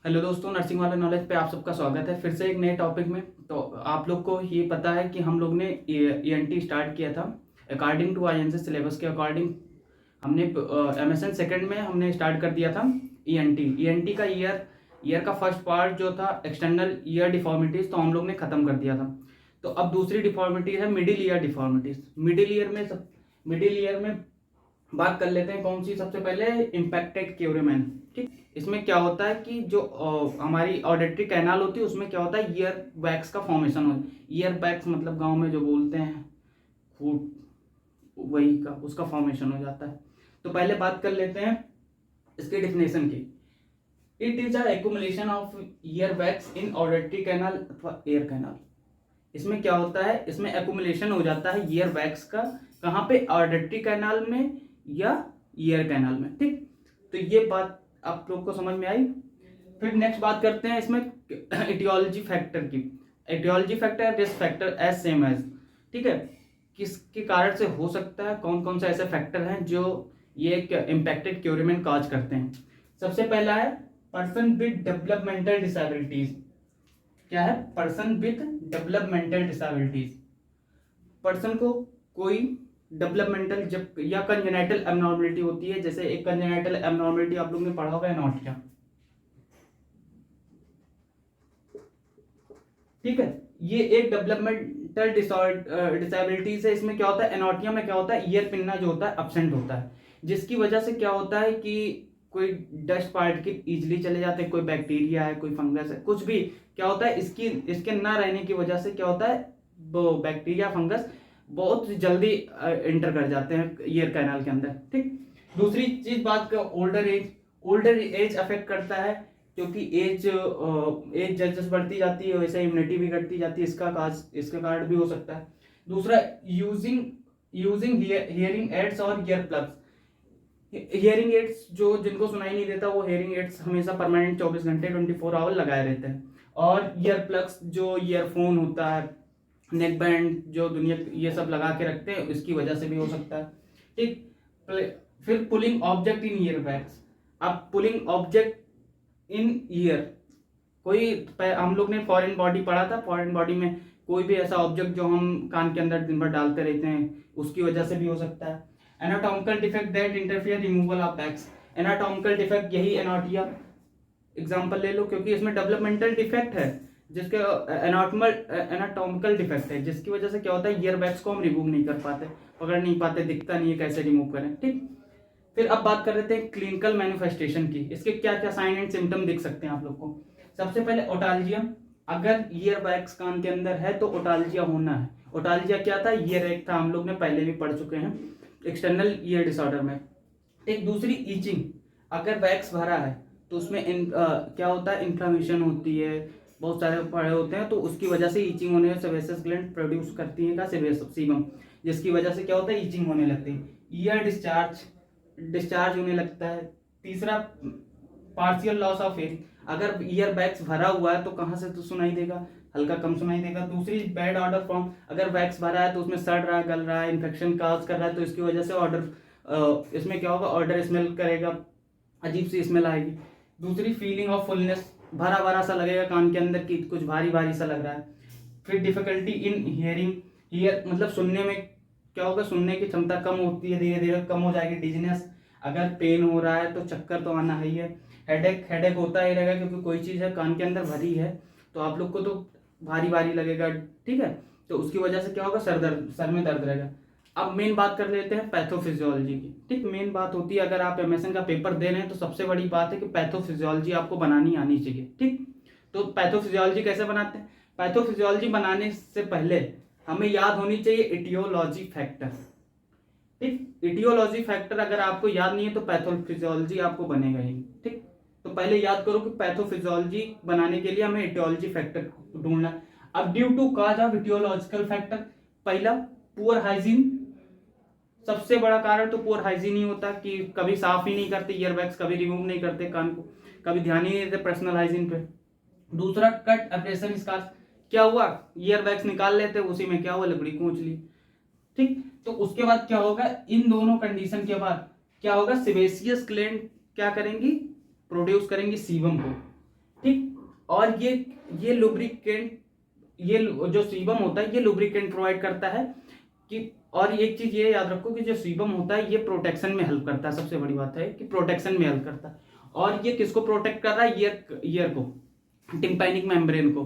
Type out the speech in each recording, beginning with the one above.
Hello दोस्तों, nursing वाला knowledge पे आप सबका स्वागत है फिर से एक नए टॉपिक में। तो आप लोग को ये पता है कि हम लोग ने ईएनटी स्टार्ट किया था अकॉर्डिंग टू आईएनसी सिलेबस के अकॉर्डिंग। हमने एमएसएन सेकंड में हमने स्टार्ट कर दिया था ईएनटी का ईयर का फर्स्ट पार्ट जो था एक्सटर्नल ईयर डिफॉर्मिटीज, तो हम लोग ने ख़त्म कर दिया था। तो अब दूसरी डिफॉर्मिटी है middle ear deformities. Middle ear में बात कर लेते हैं कौन सी। सबसे पहले इम्पैक्टेड क्यूरेमैन। ठीक, इसमें क्या होता है कि जो हमारी ऑडिटरी कैनाल होती है उसमें क्या होता है, ईयर वैक्स का फॉर्मेशन हो। ईयर वैक्स मतलब गांव में जो बोलते हैं फूट, वही का उसका फॉर्मेशन हो जाता है। तो पहले बात कर लेते हैं इसके डिफिनेशन की। It is a accumulation of ear wax in auditory canal अथवा एयर कैनाल। इसमें क्या होता है, इसमें एक्युमुलेशन हो जाता है ईयर वैक्स का, कहाँ पे, ऑडिटरी कैनाल में या ईयर कैनाल में। ठीक, तो ये बात आप लोग को समझ में आई। फिर नेक्स्ट बात करते हैं इसमें एटियोलॉजी फैक्टर की। Etiology factor risk factor as same as. ठीक है, किसके कारण से हो सकता है, कौन कौन से ऐसे फैक्टर हैं जो ये इम्पैक्टेड क्यूरेमेंट काज करते हैं। सबसे पहला है पर्सन विद डेवलपमेंटल डिसेबिलिटीज। क्या है, person with developmental disabilities. Person को कोई डेवलपमेंटल जब या कंजेनाइटल एबनॉर्मलिटी होती है, जैसे एक कंजेनाइटल एबनॉर्मलिटी आप लोग ने पढ़ा होगा एनोटिया। ठीक है, ये एक डेवलपमेंटल डिसेबिलिटीज है। इसमें क्या होता है, एनोटिया में क्या होता है, ईयर पिन्ना जो होता है अब्सेंट होता है, जिसकी वजह से क्या होता है कि कोई डस्ट पार्टिकल इजिली चले जाते हैं, कोई बैक्टीरिया है, कोई फंगस है, कुछ भी क्या होता है, इसके ना रहने की वजह से क्या होता है, वो बैक्टीरिया फंगस बहुत जल्दी एंटर कर जाते हैं ईयर कैनाल के अंदर। ठीक, दूसरी चीज बात का ओल्डर एज अफेक्ट करता है, क्योंकि एज जैसे बढ़ती जाती है वैसे इम्यूनिटी भी घटती जाती है, इसका कारण भी हो सकता है। दूसरा, यूजिंग यूजिंग हियरिंग एड्स और ईयर प्लग्स। हियरिंग एड्स जो जिनको सुनाई नहीं देता, वो हियरिंग एड्स हमेशा परमानेंट 24 घंटे 24 आवर लगाए रहते हैं। और ईयर प्लग्स जो ईयरफोन होता है, नेक बैंड जो दुनिया ये सब लगा के रखते हैं, इसकी वजह से भी हो सकता है। ठीक, फिर pulling object in year bags. अब पुलिंग ऑब्जेक्ट इन ईयर, हम लोग ने फॉरेन बॉडी पढ़ा था, फॉरेन बॉडी में कोई भी ऐसा ऑब्जेक्ट जो हम कान के अंदर दिन भर डालते रहते हैं, उसकी वजह से भी हो सकता है। Anatomical defect that interfere removal of bags. Anatomical defect यही एनोटिया एग्जांपल ले लो, क्योंकि इसमें डेवलपमेंटल डिफेक्ट है, जिसके एनाटॉमिकल डिफेक्ट है, जिसकी वजह से क्या होता है, ईयर बैग्स को हम रिमूव नहीं कर पाते, पकड़ नहीं पाते, दिखता नहीं है कैसे रिमूव करें। ठीक, फिर अब बात कर लेते हैं क्लिनिकल मैनिफेस्टेशन की। इसके क्या क्या साइन एंड सिम्टम दिख सकते हैं आप लोग को। सबसे पहले ओटालजिया। अगर ईयर बैग्स कान के अंदर है तो ओटालजिया होना है। ओटालजिया क्या था, ईयर एक था, हम लोग ने पहले भी पढ़ चुके हैं एक्सटर्नल ईयर डिसऑर्डर में। एक दूसरी ईचिंग, अगर वैक्स भरा है तो उसमें क्या होता है, इन्फ्लामेशन होती है, बहुत सारे पड़े होते हैं, तो उसकी वजह से ईचिंग होने, सेबेसियस ग्लैंड प्रोड्यूस करती है का सीबम, जिसकी वजह से क्या होता है, ईचिंग होने लगती है। ईयर डिस्चार्ज होने लगता है। तीसरा, पार्शियल लॉस ऑफ हेयरिंग। अगर ईयर बैग्स भरा हुआ है तो कहाँ से तो सुनाई देगा, हल्का कम सुनाई देगा। दूसरी, बैड ऑर्डर फॉर्म। अगर वैक्स भरा है तो उसमें सड़ रहा है, गल रहा है, इन्फेक्शन काज कर रहा है, तो इसकी वजह से इसमें क्या होगा, ऑर्डर स्मेल करेगा, अजीब सी स्मेल आएगी। दूसरी, फीलिंग ऑफ फुलनेस, भरा भरा सा लगेगा कान के अंदर की कुछ भारी भारी सा लग रहा है। फिर डिफिकल्टी इन हियरिंग, हियर मतलब सुनने में क्या होगा, सुनने की क्षमता कम होती है, धीरे धीरे कम हो जाएगी। डिजीनेस, अगर पेन हो रहा है तो चक्कर तो आना ही है। हेडेक होता ही रहेगा, क्योंकि कोई चीज़ है कान के अंदर भरी है तो आप लोग को तो भारी भारी लगेगा। ठीक है, तो उसकी वजह से क्या होगा, सर में दर्द रहेगा। अब मेन बात कर लेते हैं पैथोफिजियोलॉजी की। ठीक, मेन बात होती है, अगर आप एमएसएन का पेपर दे रहे हैं तो सबसे बड़ी बात है कि पैथोफिजियोलॉजी आपको बनानी आनी चाहिए। ठीक, तो पैथोफिजियोलॉजी कैसे बनाते हैं, पैथोफिजियोलॉजी बनाने से पहले हमें याद होनी चाहिए इटियोलॉजी फैक्टर। ठीक, इटियोलॉजी फैक्टर अगर आपको याद नहीं है तो पैथोफिजियोलॉजी आपको बनेगा ही। ठीक, तो पहले याद करो कि पैथोफिजियोलॉजी बनाने के लिए हमें इटियोलॉजी फैक्टर ढूंढना है। अब due to cause of etiological factor, पहला, पुअर हाइजीन। सबसे बड़ा कारण तो पुअर हाइजीन ही होता है कि कभी साफ ही नहीं करते ईयर बैग्स, कभी रिमूव नहीं करते कान को, कभी ध्यान ही नहीं देते पर्सनल हाइजीन पे। दूसरा, कट एब्रेशन स्कार्स। क्या हुआ, ईयर बैग्स निकाल लेते, उसी में क्या हुआ, लकड़ी कूच ली। ठीक, तो उसके बाद क्या होगा, इन दोनों कंडीशन के बाद क्या होगा, सेबेसियस ग्लैंड क्या करेंगी, प्रोड्यूस करेंगी सीबम को। ठीक। और ये लुब्रिकेंट, ये जो सीबम होता है ये लुब्रिकेंट प्रोवाइड करता है कि, और एक चीज ये याद रखो कि जो सीबम होता है ये प्रोटेक्शन में हेल्प करता है। सबसे बड़ी बात है कि प्रोटेक्शन में हेल्प करता है। और ये किसको प्रोटेक्ट कर रहा है? ईयर को, टिम्पैनिक मेम्ब्रेन को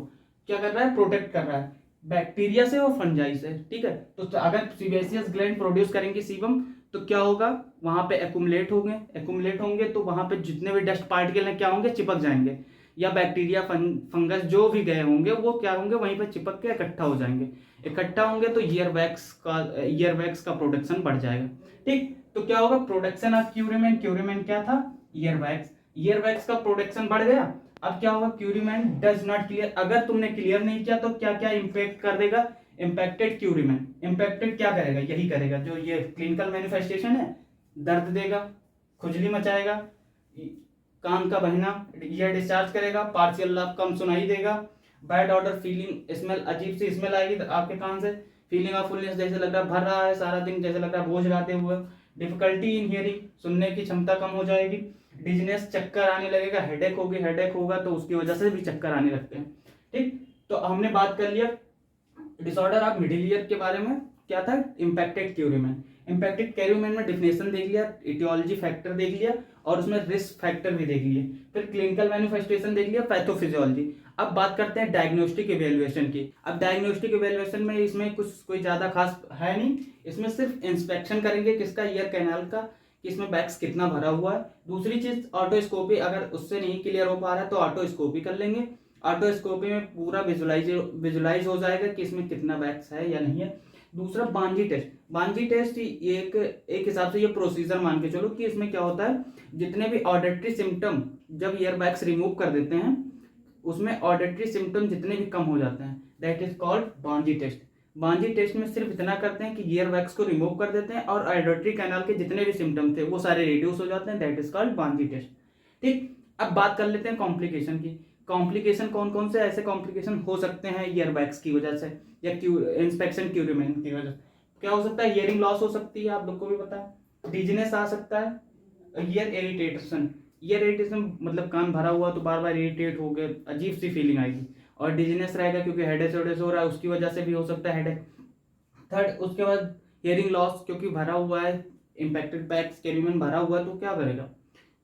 क्या कर रहा है? प्रोटेक्ट कर रहा है बैक्टीरिया से और फंजाई से। ठीक है, तो अगर सीबेसियस ग्लैंड प्रोड्यूस करेंगे सीबम तो क्या होगा? वहां पे एक्युमुलेट होंगे तो वहां पे जितने भी डस्ट पार्टिकल हैं क्या होंगे? चिपक जाएंगे, या बैक्टीरिया फंगस जो भी गए होंगे वो क्या होंगे? वहीं पर चिपक के इकट्ठा हो जाएंगे। इकट्ठा होंगे तो ईयर वैक्स का प्रोडक्शन बढ़ जाएगा। ठीक, तो क्या होगा? प्रोडक्शन ऑफ क्यूरिमेन, क्यूरिमेन क्या था? ईयर वैक्स का प्रोडक्शन बढ़ गया। अब क्या होगा? क्यूरिमेन डज नॉट क्लियर, अगर तुमने क्लियर नहीं किया तो क्या क्या इंपैक्ट कर देगा? इंपैक्टेड क्यूरिमेन, इंपैक्टेड क्या करेगा? यही करेगा जो ये क्लिनिकल मैनिफेस्टेशन है, दर्द देगा, खुजली मचाएगा, कान का बहना, ईयर डिस्चार्ज करेगा, पार्शियल लाभ कम सुनाई देगा, बैड ऑर्डर फीलिंग, स्मेल, अजीब सी स्मेल आएगी आपके कान से, फीलिंग ऑफ फुलनेस, जैसे लग रहा है भर रहा है सारा दिन, जैसे लग रहा है बोझ लाते हुए, डिफिकल्टी इन हियरिंग, सुनने की क्षमता कम हो जाएगी, डिजनेस, चक्कर आने लगेगा, हेडेक होगा तो उसकी वजह से भी चक्कर आने लगते हैं। ठीक, तो हमने बात कर लिया डिसऑर्डर ऑफ मिडिल ईयर के बारे में, क्या था? इंपैक्टेड क्यूरिमेन। इंपैक्टेड क्यूरिमेन में डिफिनेशन देख लिया, इटियोलॉजी फैक्टर देख लिया, और उसमें रिस्क फैक्टर भी देख लिए, फिर क्लिनिकल मैनिफेस्टेशन देख लिया, पैथोफिजियोलॉजी। अब बात करते हैं डायग्नोस्टिक इवेल्युएशन की। अब डायग्नोस्टिक इवेल्युएशन में इसमें कुछ कोई ज्यादा खास है नहीं, इसमें सिर्फ इंस्पेक्शन करेंगे किसका? ईयर कैनाल का, कि इसमें बैक्स कितना भरा हुआ है। दूसरी चीज ऑटोस्कोपी, अगर उससे नहीं क्लियर हो पा रहा है तो ऑटोस्कोपी कर लेंगे। ऑटोस्कोपी में पूरा विजुलाइज हो जाएगा कि इसमें कितना बैक्स है या नहीं है। दूसरा बांजी टेस्ट, बांजी टेस्ट एक हिसाब से ये प्रोसीजर मान के चलो कि इसमें क्या होता है, जितने भी ऑडिटरी सिम्टम जब ईयर बैग्स रिमूव कर देते हैं उसमें ऑडिटरी सिम्टम जितने भी कम हो जाते हैं, that is called bungee test. Bungee test में सिर्फ इतना करते हैं कि ईयर बैग्स को रिमूव कर देते हैं और ऑडिटरी कैनाल के जितने भी सिम्टम थे वो सारे रिड्यूस हो जाते हैं, that is called bungee test. ठीक, अब बात कर लेते हैं कॉम्प्लिकेशन की। कॉम्प्लिकेशन कौन कौन से ऐसे कॉम्प्लिकेशन हो सकते हैं ईयर बैग्स की वजह से या इंस्पेक्शन क्यूरिमेन की वजह से? क्या हो सकता है? हियरिंग लॉस हो सकती है, आप लोग को भी पता है, डिजीनेस आ सकता है, ईयर इरिटेशन, ईयर इरिटेशन मतलब कान भरा हुआ तो बार बार इरिटेट हो गए, अजीब सी फीलिंग आएगी, और डिजीनेस रहेगा क्योंकि हेडेक हो रहा है उसकी वजह से भी हो सकता है हेडेक। थर्ड, उसके बाद हियरिंग लॉस, क्योंकि भरा हुआ है, इंपैक्टेड बैग्स क्यूरिमेन भरा हुआ है तो क्या करेगा?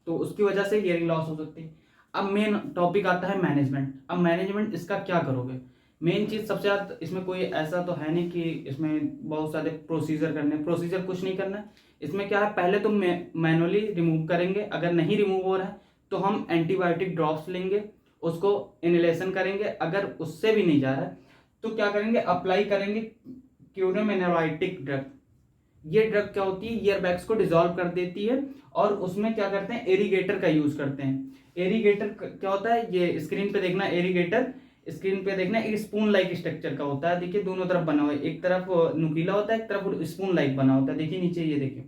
तो उसकी वजह से हियरिंग लॉस हो सकती है। अब मेन टॉपिक आता है मैनेजमेंट। अब मैनेजमेंट इसका क्या करोगे? मेन चीज सबसे ज्यादा इसमें कोई ऐसा तो है नहीं कि इसमें बहुत सारे प्रोसीजर करने, प्रोसीजर कुछ नहीं करना है। इसमें क्या है, पहले तो मैनुअली रिमूव करेंगे, अगर नहीं रिमूव हो रहा है तो हम एंटीबायोटिक ड्रॉप्स लेंगे, उसको इनहेलेशन करेंगे, अगर उससे भी नहीं जा रहा है तो क्या करेंगे, अप्लाई करेंगे क्यूरम ड्रग। ये ड्रग क्या होती है, ईयर बैग्स को डिसॉल्व कर देती है, और उसमें क्या करते हैं, एरीगेटर का यूज करते हैं। एरीगेटर क्या होता है, ये स्क्रीन पे देखना, एरीगेटर स्क्रीन पे देखना, एक स्पून लाइक स्ट्रक्चर का होता है, देखिए दोनों तरफ बना हुआ है, एक तरफ नुकीला होता है, एक तरफ स्पून लाइक बना होता है, देखिए नीचे ये देखिए,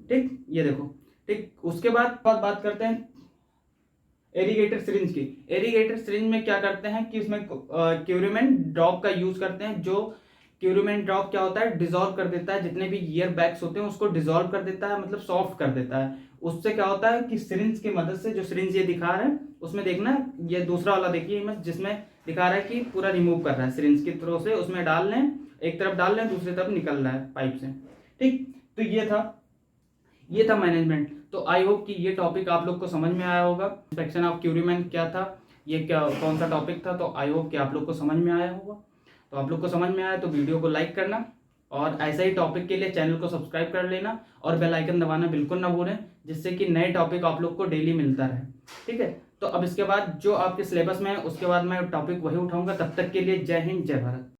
ठीक, ये देखो, ठीक। उसके बाद बात करते हैं एरीगेटर सिरिंज की। एरीगेटर सिरिंज में क्या करते हैं कि इसमें क्यूरिमेन ड्रॉप का यूज करते हैं। जो क्यूरिमेन ड्रॉप क्या होता है, डिसॉल्व कर देता है जितने भी ईयर बैग्स होते हैं उसको डिसॉल्व कर देता है, मतलब सॉफ्ट कर देता है। उससे क्या होता है कि सिरिंज की मदद से, जो सिरिंज ये दिखा रहा है उसमें देखना, ये दूसरा वाला देखिए इमेज जिसमें दिखा रहा है कि पूरा रिमूव कर रहा है सिरिंज के थ्रू से, उसमें डाल लें, एक तरफ डाल लें, दूसरी तरफ निकल रहा है पाइप से, ठीक। तो ये था मैनेजमेंट। तो आई होप कि ये टॉपिक आप लोग को समझ में आया होगा। इंस्पेक्शन ऑफ क्यूरिमेन क्या था, ये क्या कौन सा टॉपिक था, तो आई होप कि आप लोग को समझ में आया होगा। तो आप लोग को समझ में आया तो वीडियो को लाइक करना, और ऐसा ही टॉपिक के लिए चैनल को सब्सक्राइब कर लेना, और बेल आइकन दबाना बिल्कुल ना भूलें, जिससे कि नए टॉपिक आप लोग को डेली मिलता रहे, ठीक है। तो अब इसके बाद जो आपके सिलेबस में है उसके बाद मैं टॉपिक वही उठाऊंगा। तब तक के लिए जय हिंद, जय भारत।